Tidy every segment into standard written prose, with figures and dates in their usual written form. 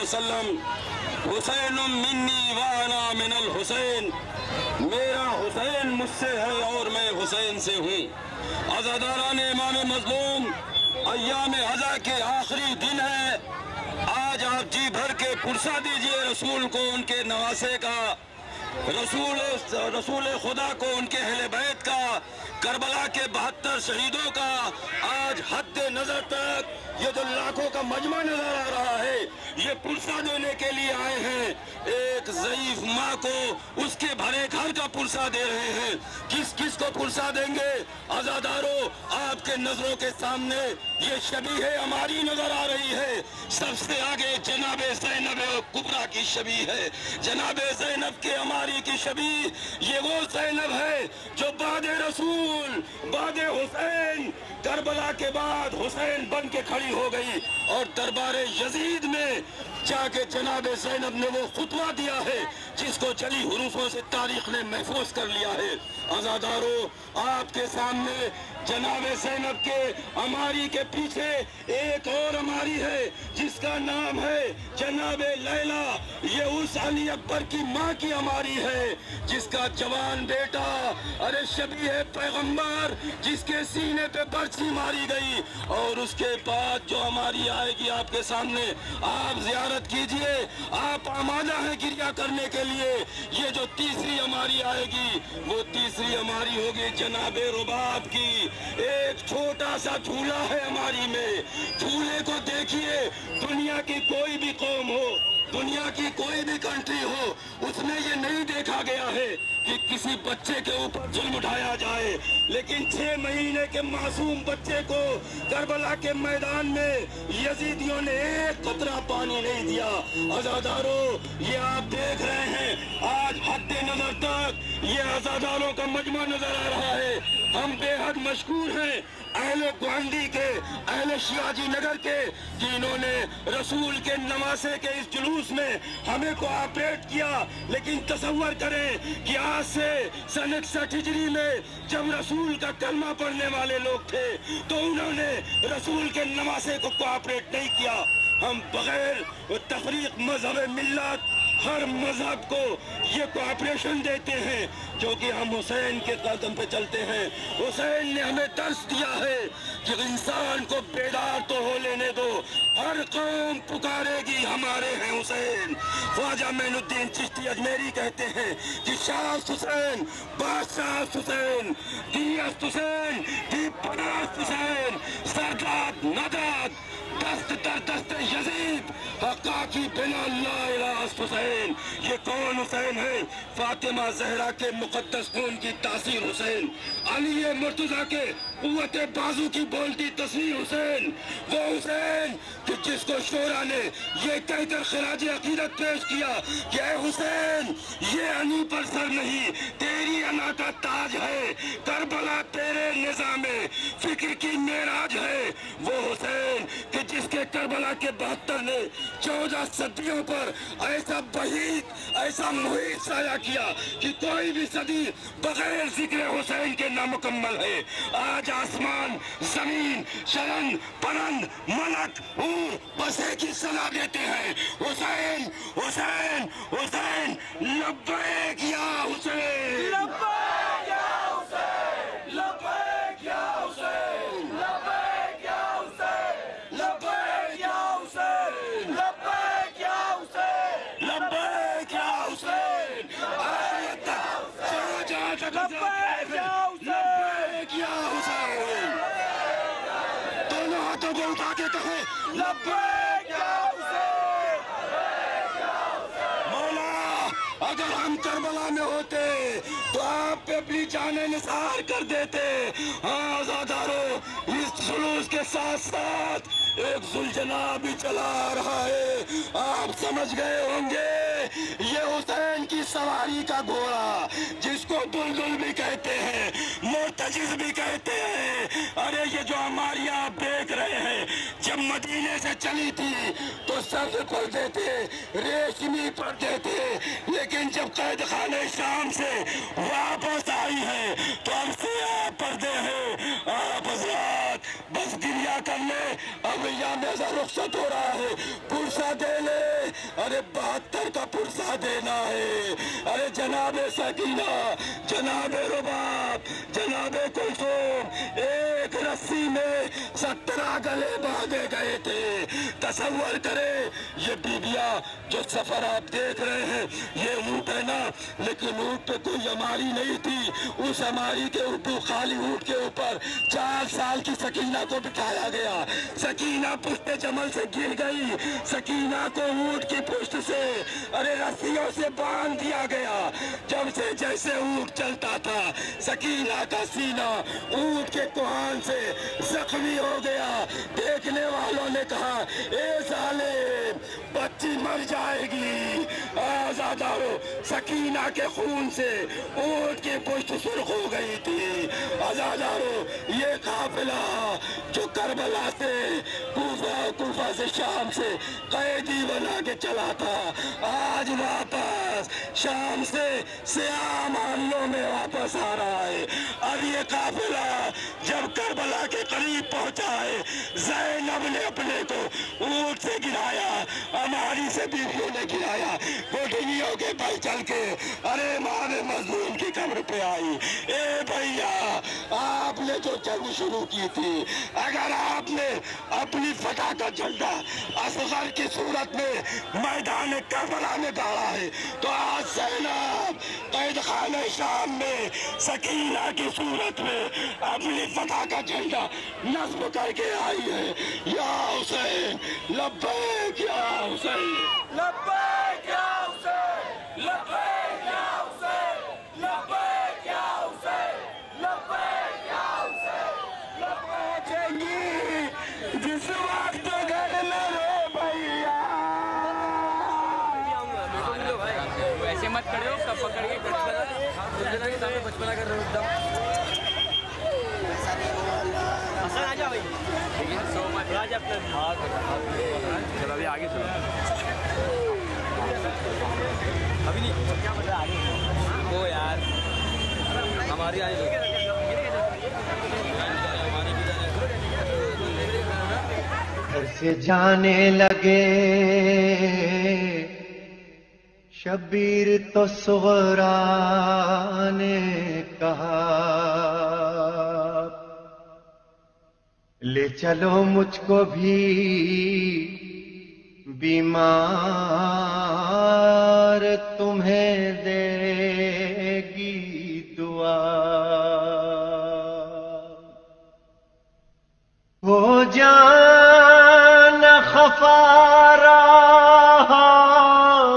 वसल्लम, हुसैन मिन्नी व अना मिनल हुसैन, मेरा हुसैन मुझसे है और मैं हुसैन से हूँ। अज़ादारान इमाम मज़लूम, अय्याम अज़ा के आखिरी दिन है। आज आप जी भर के पुरसा दीजिए रसूल को उनके नवासे का, रसूल खुदा को उनके अहले बैत का, करबला के 72 शहीदों का। आज हद नजर तक ये जो लाखों का मजमा नजर आ रहा है, ये पुरसा देने के लिए आए हैं। एक ज़ईफ माँ को उसके भरे घर का पुरसा दे रहे हैं। किस किस को पुरसा देंगे? आज़ादारों, आपके नजरों के सामने ये शबीह हमारी नजर आ रही है। सबसे आगे जनाबे ज़ैनब कुबरा की शबीह है। जनाबे ज़ैनब के हमारी की शबीह ये वो ज़ैनब है जो बाद रसूल, बाद हुसैन, करबला के बाद हुसैन बन के खड़ी हो गई और दरबारे यजीद में जाके जनाबे ज़ैनब ने वो खुतबा दिया है जिसको जली हुरूफों से तारीख ने महफूज कर लिया है। आज़ादारों, आपके सामने जनाबे ज़ैनब के अमारी के पीछे एक और अमारी है जिसका नाम है जनाबे लैला। ये उस अली अकबर की माँ की अमारी है जिसका जवान बेटा, अरे शबीह पैगंबर, जिसके सीने पे बरछी मारी गई। और उसके बाद जो अमारी आएगी आपके सामने, आप ज़ियारत कीजिए, आप आमादा हैं गिरिया करने के लिए। ये जो तीसरी अमारी आएगी वो तीसरी अमारी होगी जनाबे रुबाब की। एक छोटा सा झूला है हमारी में, झूले को देखिए। दुनिया की कोई भी कौम हो, दुनिया की कोई भी कंट्री हो, उसमें ये नहीं देखा गया है कि किसी बच्चे के ऊपर जुल्म उठाया जाए। लेकिन 6 महीने के मासूम बच्चे को करबला के मैदान में यजीदियों ने एक कतरा पानी नहीं दिया। आज़ादारों, ये आप देख रहे हैं, आज हद नजर तक ये आज़ादारों का मजमा नजर आ रहा है। हम बेहद मशकूर हैं अहले ग्वांडी के, अहले शिवाजी नगर के, कि इन्होंने रसूल के नवासे के इस जुलूस में हमें कोऑपरेट किया। लेकिन तसव्वुर करें कि आज से सन 61 हिजरी में जब रसूल का कलमा पढ़ने वाले लोग थे तो उन्होंने रसूल के नवासे को कोऑपरेट नहीं किया। हम बगैर तफरीक मजहब मिल्लत हर मजहब को ये कोऑपरेशन देते हैं क्योंकि हम हुसैन के कदम पे चलते हैं। हुसैन ने हमें दर्स दिया है कि इंसान को बेदार तो हो लेने दो, हर कौम पुकारेगी हमारे हैं हुसैन। ख्वाजा मोइनुद्दीन चिश्ती अजमेरी कहते हैं कि शाह हुसैन, बादशाह हुसैन, दियस्त हुसैन, दीपनास्त हुसैन, सरदाद नदाद, दस्त दर दस्त यजीद, हक़ाक़ी बिना ला इलाहा हुसैन। ये कौन हुसैन है? फातिमा ज़हरा के मुक़द्दस खून की तासीर हुसैन, अली मुर्तज़ा के कुव्वत बाजू की बोलती तस्वीर हुसैन। वो हुसैन कि जिसको शोरा ने ये कहकर खिराज अकीदत पेश किया कि ऐ हुसैन, ये अनी पर सर नहीं, तेरी अना का ताज है, करबला तेरे निज़ामे फिक्र की मेराज है। वो हुसैन कि जिसके करबला के 72 ने 14 सदियों पर ऐसा बहीत, ऐसा मुहीत साया किया कि कोई भी सदी बगैर जिक्र हुसैन के नामुकम्मल है। आज आसमान, जमीन, शरण, परंद, मलक, ऊर बसे की सलाह देते हैं, हुसैन, हुसैन, हुसैन, लब्बैक या हुसैन, लब्बैक या हुसैन, लब्बैक या हुसैन, लब्बैक या हुसैन, लब्बैक या हुसैन, लब्बैक या हुसैन, लब्बैक या हुसैन, आयत तक जहाँ तक लब्बैक या हुसैन, या हुसैन, दोनों हाथों को उठा के कहे लब्बैक या हुसैन। मौला, अगर हम करबला में होते तो आप पे अपनी जानें निसार कर देते। हाँ आज़ादारों, इस जुलूस के साथ साथ एक जुलजना भी चला रहा है। आप समझ गए होंगे, ये हुसैन की सवारी का घोड़ा, जिसको दुलदुल भी कहते हैं, मुर्तजिज भी कहते हैं। अरे ये जो हमारी आप देख रहे हैं, जब मदीने से चली थी तो सब्ज़ पर्दे थे, रेशमी पर्दे थे, लेकिन जब कैद खाने शाम से वापस आई है तो अब सियाह पर्दे हैं। आप हज़रात बस गिरिया कर ले, अब यहाँ में रुख्सत हो रहा है, पुरसा दे ले, अरे 72 का पुरसा देना है। अरे जनाब सकीना, जनाब रुबाब, जनाब कुलसुम एक रस्सी में 17 गले बांधे गए थे। तसव्वुर करे ये बीबिया जो सफर आप देख रहे हैं, ये ऊँट है ना, लेकिन ऊँट पे कोई हमारी नहीं थी। उस हमारी के ऊपर, खाली ऊँट के ऊपर 4 साल की सकीना को बिठाया गया। सकीना पुश्ते जमल से गिर गई। सकीना को ऊँट की पुश्त से अरे रस्सियों से बांध दिया गया। जब से जैसे ऊँट चलता था, सकीना का सीना ऊँट के कुहान से जख्मी हो गया। देखने वालों ने कहा ए साले बच्ची मर जाएगी। आजादारो सकीना के खून से ऊँट की पुश्त सुर्ख हो गई थी। आजादारो ये काफिला जो करबला से कूफा से शाम से कैदी बना के चला था, आज वापस शाम से सियाम हमलों में वापस आ रहा है। अब ये काफिला जब करबला के करीब पहुंचा है, ज़ैनब ने अपने को ऊँट से गिराया, हमारी से बीवियों ने गिराया, गोदनियों के पर चल के अरे मारे मजलूम की कब्र पे आई। ए भैया आपने जो जंग शुरू की थी, अगर आपने अपनी फतह का झंडा असगर की सूरत में मैदान करबला में गाड़ा है, तो आज ज़ैनब कैद खाने शाम में सकीना की सूरत में अपनी फतह का झंडा नस्ब करके आई है। या हुसैन लब्बैक या हुसैन, लब्बैक या हुसैन, लब्बैक या हुसैन, लब्बैक या हुसैन, लब्बैक या हुसैन, लब्बैक जाएंगी जिस वक्त घर में रे भैया। ऐसे मत खड़े हो, सब पकड़ के बचपना कर रहे हो एकदम। आ जा भाई, लेकिन सो मत राज अपना चलो अभी आगे चलो। अभी नहीं क्या बता आगे वो यार हमारी आगे घर से जाने लगे शबीर तो सुगरा ने कहा ले चलो मुझको भी बीमार तुम्हें देगी दुआ। हो जाना खफारा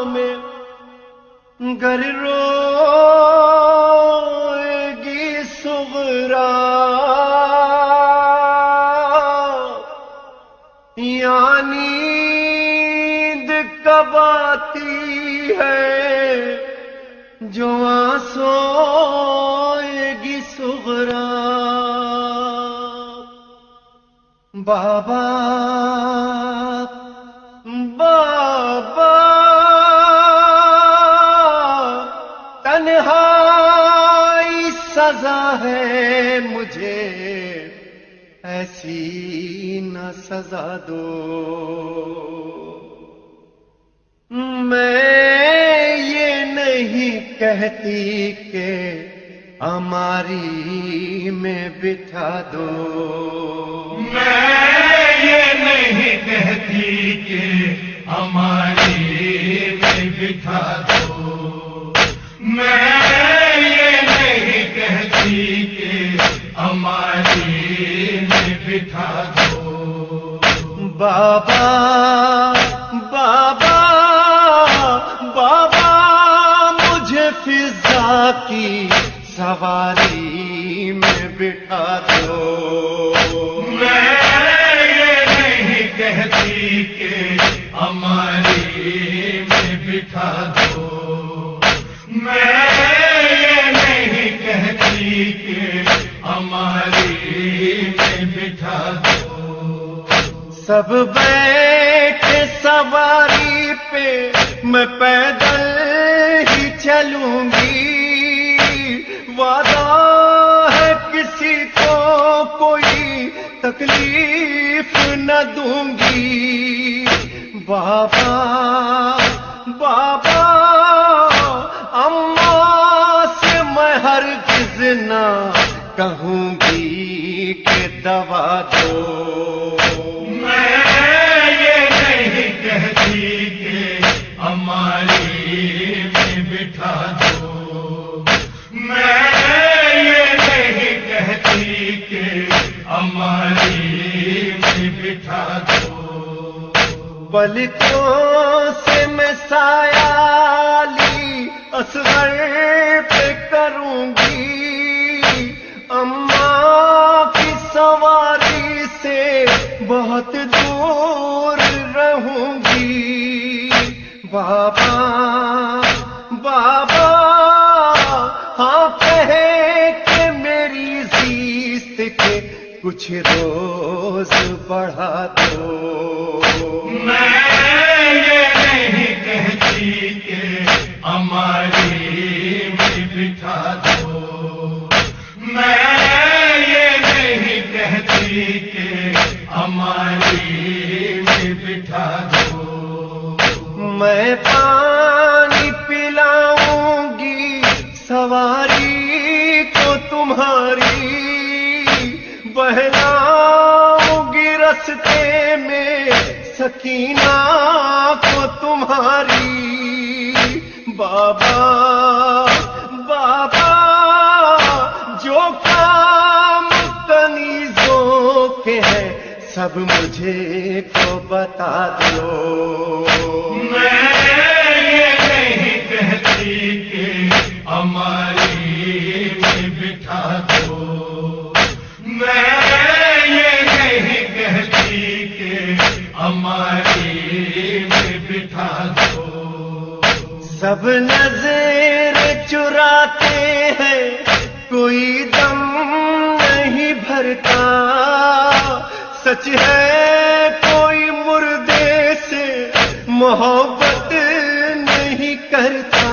में गर रोएगी सुगरा। नींद कब आती है जो सोएगी सुगरा। बाबा बाबा तन्हाई सजा है मुझे, ऐसी न सजा दो। मैं ये नहीं कहती कि हमारी में बिठा दो। मैं ये नहीं कहती कि हमारी में बिठा दो। मैं ये नहीं कहती कि हमारी में बिठा दो। बाबा बाबा बाबा मुझे फिजा की सवारी में बिठा दो। मैं ये नहीं कहती कि हमारी में बिठा दो। मैं ये नहीं कहती कि हमारी में बिठा दो। सब बैठे सवारी पे मैं पैदल ही चलूंगी। वादा है किसी को कोई तकलीफ न दूंगी। بابا بابا اماں سے میں ہرگز نہ کہوں گی کہ دوا دو، میں یہ نہیں کہتی کہ ہماری میں بٹھا دو، میں یہ نہیں کہتی کہ ہماری میں بٹھا دو، پلکوں سے میں سایالی اصغر پہ کروں گی، اماں کی سواری سے بہت دور رہوں گی، بابا بابا ہاں کہے کہ میری زیست کے کچھ روز بڑھا دو، میں یہ نہیں کہتی کہ ہماری میں بٹھا دو، میں یہ نہیں کہتی کہ ہماری میں بٹھا دو، میں پانی پلاؤں گی سواری کو تمہاری، بہلاؤں گی رستے میں سکینہ کو تمہاری، بابا بابا جو کام کنیزوں کے ہیں سب مجھے کو بتا دو، میں یہ نہیں کہتی کہ ہماری میں بٹھا دو، میں یہ نہیں کہتی کہ ہماری میں بٹھا دو، سب نظر چراتے ہیں کوئی دم نہیں بھرتا، سچ ہے کوئی مردے سے محبت نہیں کرتا،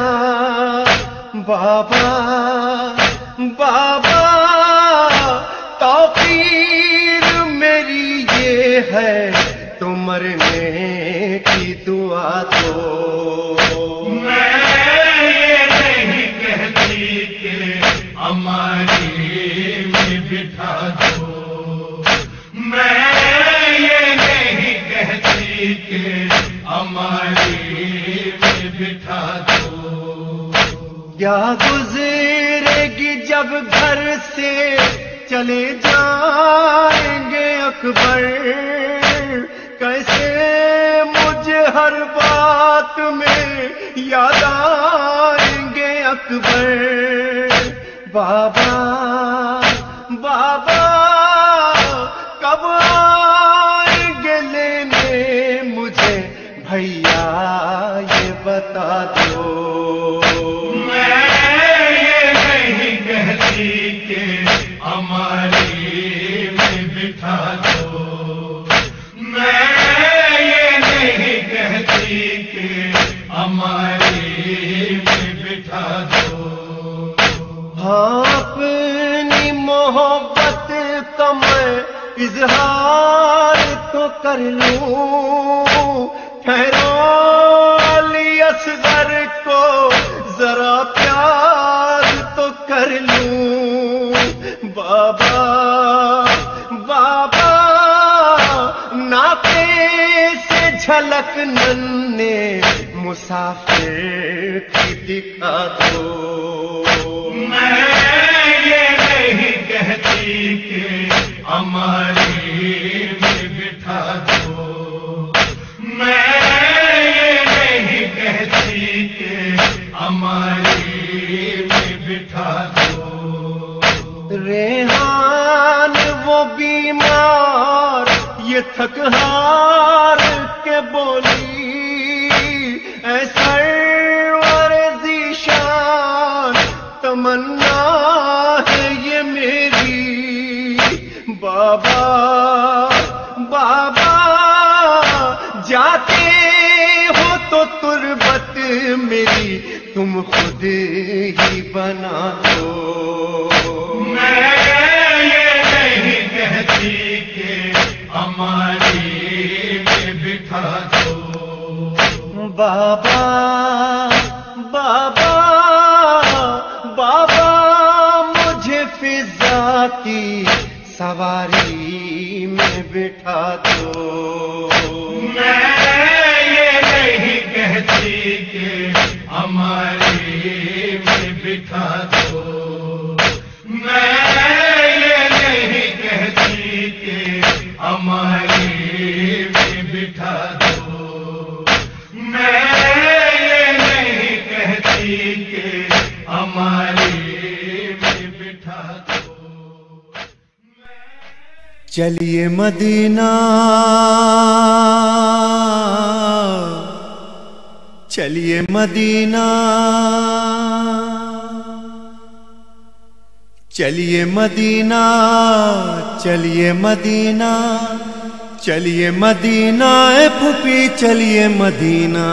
بابا بابا توقیر میری یہ ہے تو مرنے کی دعا دو، میں یہ نہیں کہتی کہ ہماری میں بٹھا دو، میں یہ نہیں کہتی کہ ہماری میں بٹھا دو، کیا گزرے گی جب گھر سے چلے جائیں گے اکبر، کیسے مجھے ہر بات میں یاد آئیں گے اکبر، بابا بابا کب آئیں گے لینے مجھے بھیا یہ بتا دو، میں یہ نہیں کہتی کہ ہماری میں بٹھا دو، میں یہ نہیں کہتی کہ ہماری میں بٹھا دو، ہاں اپنی محبت کا میں اظہار تو کر لوں، ٹھہرو علی اصغر کو ذرا پیار تو کر لوں، بابا بابا ناطے سے جھلک ننے مسافر کی دکھا دو، میں یہ نہیں کہتی کہ ہماری میں بٹھا دو، میں یہ نہیں کہتی کہ ہماری میں بٹھا دو، ریحان وہ بیمار یہ تھک ہار کے بولی، اے سرور ذیشان تمنا ہے یہ میری، بابا بابا جاتے ہو تو تربت میری تم خود ہی بنا دو، میں یہ نہیں کہتی کہ ہماری میں بٹھا دو، بابا بابا بابا مجھے فضا کی سواری میں بٹھا دو. میں یہ نہیں کہتی کہ ہماری میں بٹھا دو. میں یہ نہیں کہتی کہ ہماری میں بٹھا دو. میں یہ نہیں کہتی کہ ہماری میں بٹھا دو. چلیے مدینہ چلیے مدینہ چلیے مدینہ چلیے مدینہ چلیے مدینہ اے پھوپھی چلیے مدینہ.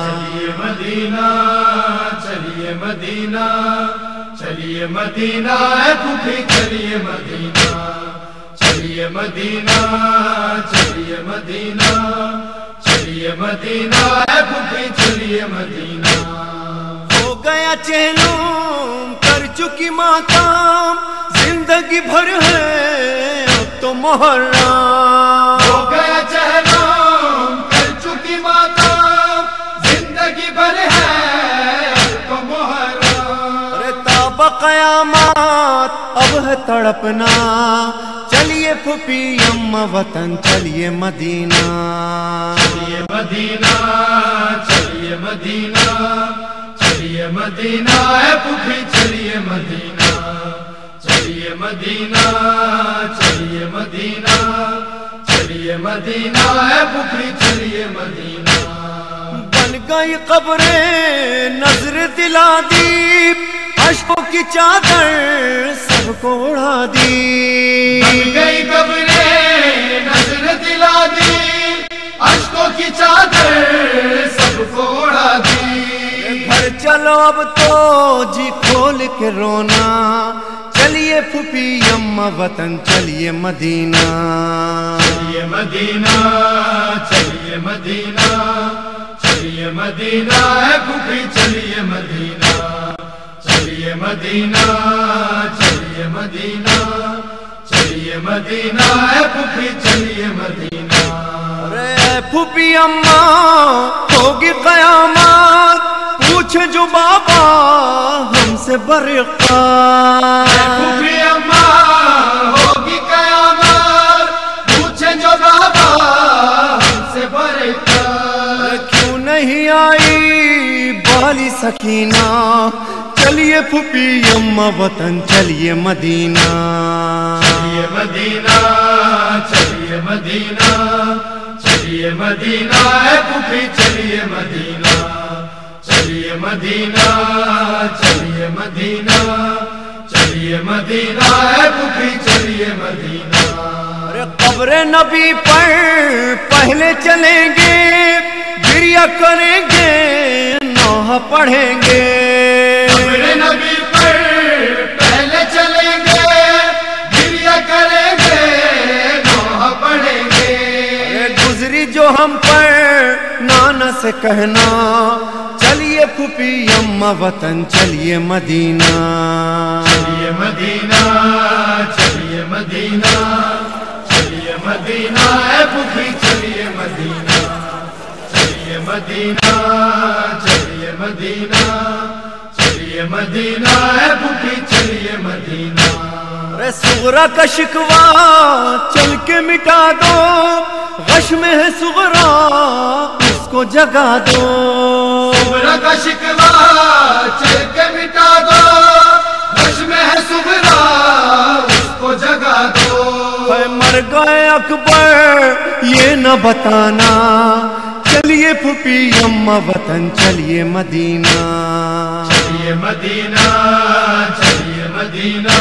چلیے مدینہ چلیے مدینہ چلیے مدینہ اے پھوپھی چلیے مدینہ. چلیے مدینہ چلیے مدینہ چلیے مدینہ اے پھوپھی چلیے مدینہ. ہو گیا چہلم کر چکی ماتم زندگی بھر ہے اب تو محرم. ہو گیا چہلم کر چکی ماتم زندگی بھر ہے اب تو محرم. ارے تاب قیامت اب ہے تڑپنا چلیے پھوپھی اماں وطن چلیے مدینہ. چلیے مدینہ چلیے مدینہ چلیے مدینہ اے پھوپھی چلیے مدینہ. چلیے مدینہ چلیے مدینہ چلیے مدینہ اے پھوپھی چلیے مدینہ. بن گئی قبریں نظر دلا دی اشکوں کی چادر سب کو اڑا دی. بن گئی قبریں نظر دلا دی اشکوں کی چادر سب کو اڑا دی. گھر چلو اب تو جی کھول کے رونا چلیے پھوپھی اماں وطن چلیے مدینہ. چلیے مدینہ چلیے مدینہ چلیے مدینہ اے پھوپھی چلیے مدینہ. چلیے مدینہ چلیے مدینہ چلیے مدینہ اے پھوپھی چلیے مدینہ. ارے پھوپھی اماں ہوگی قیامت پوچھے جو بابا ہم سے برقرار. پھوپھی اماں ہوگی قیامت پوچھے جو بابا ہم سے برقرار. کیوں نہیں آئی بالی سکینہ چلیے پھوپھی اماں وطن چلیے مدینہ. چلیے مدینہ چلیے مدینہ چلیے مدینہ اے پھوپھی چلیے مدینہ. چلیے مدینہ چلیے مدینہ چلیے مدینہ اے پھوپھی چلیے مدینہ. ارے قبر نبی پر پہلے چلیں گے گریہ کریں گے نوح پڑھیں گے. قبر نبی پر پہلے چلیں گے گریہ کریں گے نوح پڑھیں گے. گزری جو ہم پر نانا سے کہنا چلیے پھوپھی اماں وطن چلیے مدینہ. چلیے مدینہ چلیے مدینہ چلیے مدینہ اے پھوپھی چلیے مدینہ. چلیے مدینہ چلیے مدینہ چلیے مدینہ اے پھوپھی چلیے مدینہ. ارے صغرا کا شکوہ چل کے مٹا دو غش میں ہے صغرا اس کو جگا دو. صغرا کا شکوہ چل کے مٹا دو غش میں ہے صغرا اس کو جگا دو. اے مر گئے اکبر یہ نہ بتانا چلیے پھوپھی اماں وطن چلیے مدینہ. چلیے مدینہ چلیے مدینہ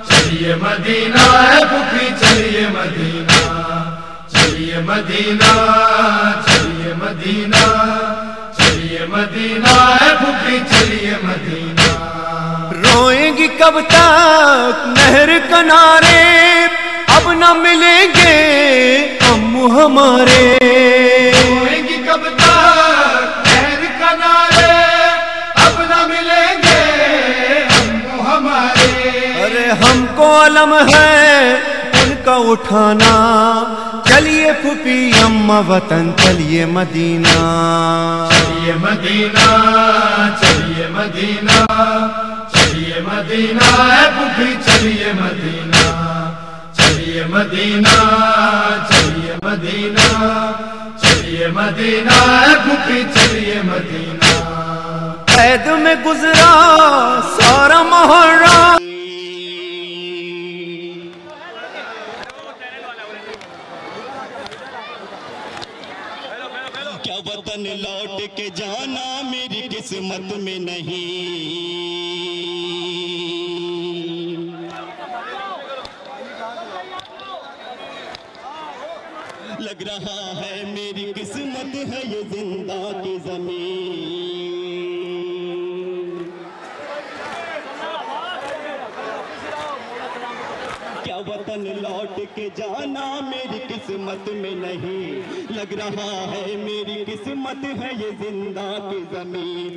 چلیے مدینہ اے پھوپھی چلیے مدینہ. چلیے مدینہ چلیے مدینہ چلیے مدینہ اے پھوپھی چلیے مدینہ. روئیں گی کب تک نہر کنارے اب نہ ملیں گے امو ہمارے. روئیں گی کب تک कलम है उनका उठाना। चलिए फूफी अम्मा वतन चलिए मदीना, चलिए मदीना, चलिए मदीना, चलिए मदीना, ऐ फूफी चलिए मदीना, चलिए मदीना, चलिए मदीना, चलिए मदीना, ऐ फूफी चलिए मदीना। कैद में गुजरा सारा मुहर्रम, क्या वतन लौट के जाना मेरी किस्मत में नहीं। लग रहा है मेरी किस्मत है ये जिंदा की जमीन। क्या वतन लौट के जाना मेरी किस्मत में नहीं। लग रहा है मेरी किस्मत है ये जिंदा की जमीन।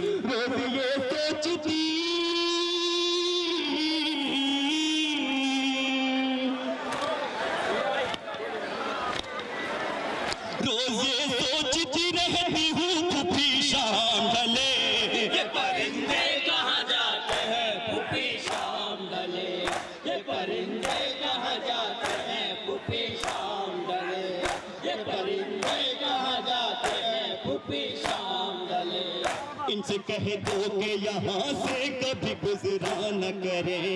रोज ये सोचती रहती हूँ फूफी शाम ढले। ये परिंदे कहाँ जाते हैं फूफी शाम ढले। ये परिंदे कहाँ जाते हैं फूफी शाम ढले। ये परिंदे कहाँ जाते हैं फूफी शाम ढले। इनसे कह दो कि यहाँ से कभी गुजरा न करें।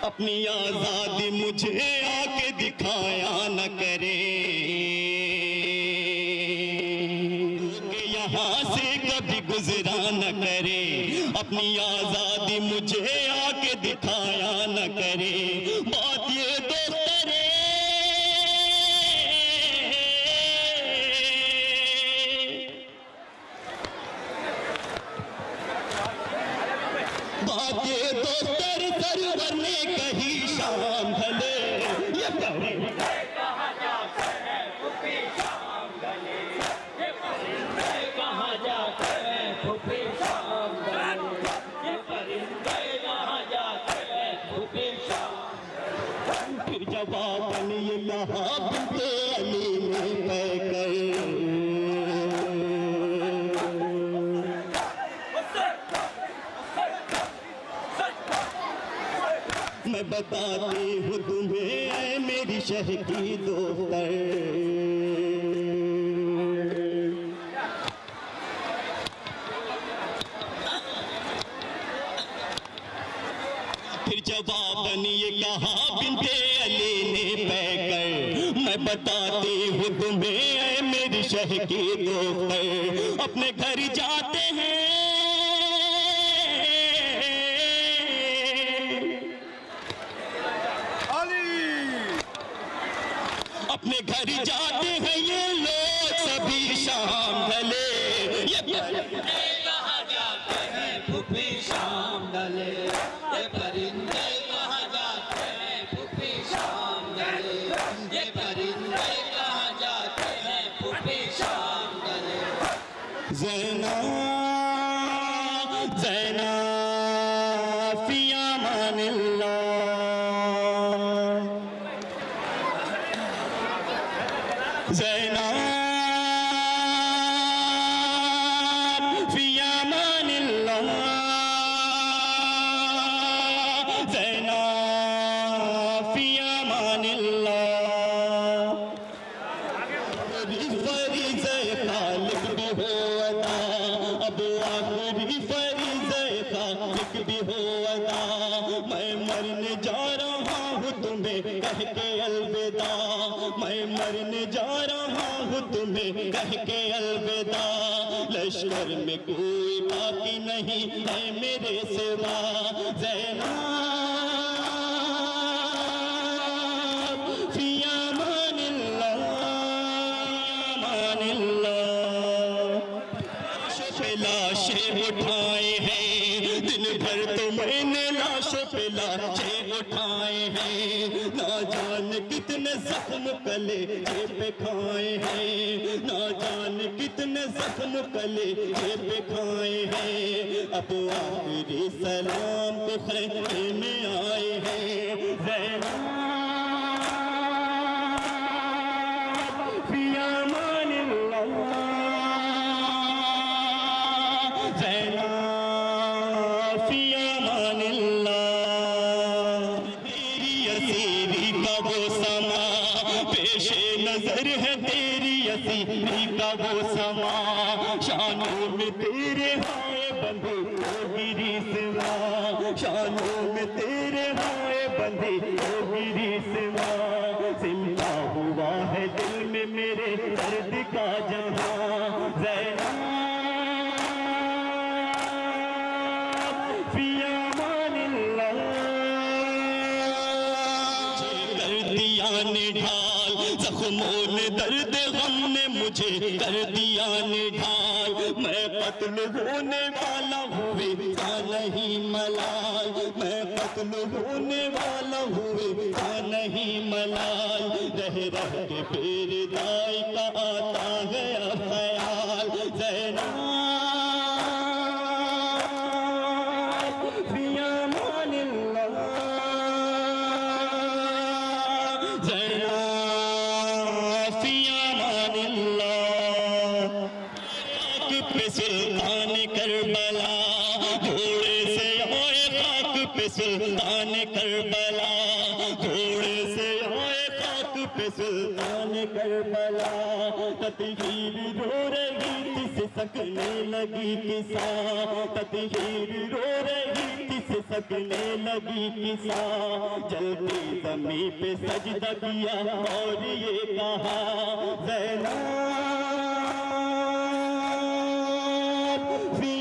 अपनी आजादी मुझे आके दिखाया न करे। यहाँ से कभी गुजरा न करे। अपनी आजादी मुझे आके दिखाया न करे। बात ये तो करे बात ये तो सरवर ने कही शाम ढले। ये परिंदे कहाँ जाते हैं फूफी शाम ढले। ये परिंदे कहाँ जाते हैं फूफी शाम ढले। ये परिंदे कहाँ जाते हैं फूफी शाम। फिर जवाबन ये यहाँ बिनते अली में कहकर मैं बताती हूँ तुम्हें ऐ मेरी शह की दोस्तर। फिर जवाबन ये कहा बिनते अली ने पैकर। मैं बताती हूँ तुम्हें ऐ मेरी शह की दोस्तर। अपने घर जाते हैं अपने घर जाते हैं ये लोग सभी शाम ढले। ये परिंदे कहाँ जाते हैं फूफी शाम ढले। ये परिंदे कहाँ जाते हैं फूफी शाम ढले। ये परिंदे कहाँ जाते हैं फूफी शाम ढले। ज़ैना ज़ैना फी अमानिल्लाह। ज़ैना फी अमानिल्लाह। ज़ैना फी अमानिल्लाह। फरीज़े खालिक भी हो अदा। अब आखिरी फरीज़े खालिक भी हो अदा। मैं मरने जा रहा हूँ तुम्हें कह के अलविदा। मैं मरने जा रहा हूँ तुम्हें कह के अलविदा। लश्कर में कोई बाकी नहीं है मेरे सिवा। ज़ैना फी अमानिल्लाह। पे लाशें उठाए हैं दिन भर तो मैंने लाशों पे लाशें उठाए हैं। نہ جان کتنے زخم کلے پہ کھائے ہیں، نہ جان کتنے زخم کلے پہ کھائے ہیں، اب آخری سلام کو خیمے میں آئے ہیں۔ زینب فی امان اللہ، زینب فی امان اللہ، تیری اسیری کا وہ سما پیش نظر ہے، تیری اسیری کا وہ سما، شانوں میں تیرے ہائے بندے وہ گری سوا، شانوں میں تیرے ہائے بندے وہ گری سوا، زندہ ہوا ہے دل میں میرے درد کا جہاں، زینب فی امان اللہ، کر دیا نڈھال زخموں نے درد غم نے مجھے کر دیا نڈھال، میں قتل ہونے والا ہوئے کا نہیں ملال، میں قتل ہونے والا ہوئے کا نہیں ملال، رہ رہ کے پیر دائی کا آتا گیا خیال، زینب فی امان اللہ، زینب فی امان اللہ، خاک پہ سلطان کربلا، گھوڑے سے آئے خاک پہ سلطان کربلا، گھوڑے سے آئے خاک پہ سلطان کربلا، تطہیر رو رہی تھی سسکنے لگی کساں، تطہیر رو رہی تھی سسکنے لگی کساں، جلدی زمین پہ سجدہ کیا اور یہ کہا، زینب فی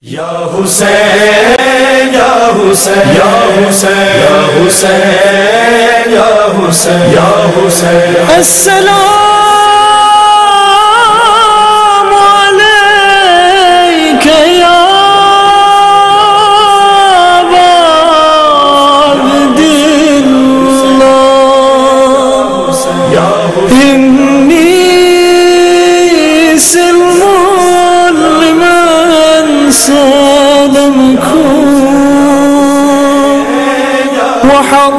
یا حسین یا حسین یا حسین یا حسین یا حسین یا حسین، السلام علیک یا عبد اللہ، انی سلم لمن سلمكم وحرب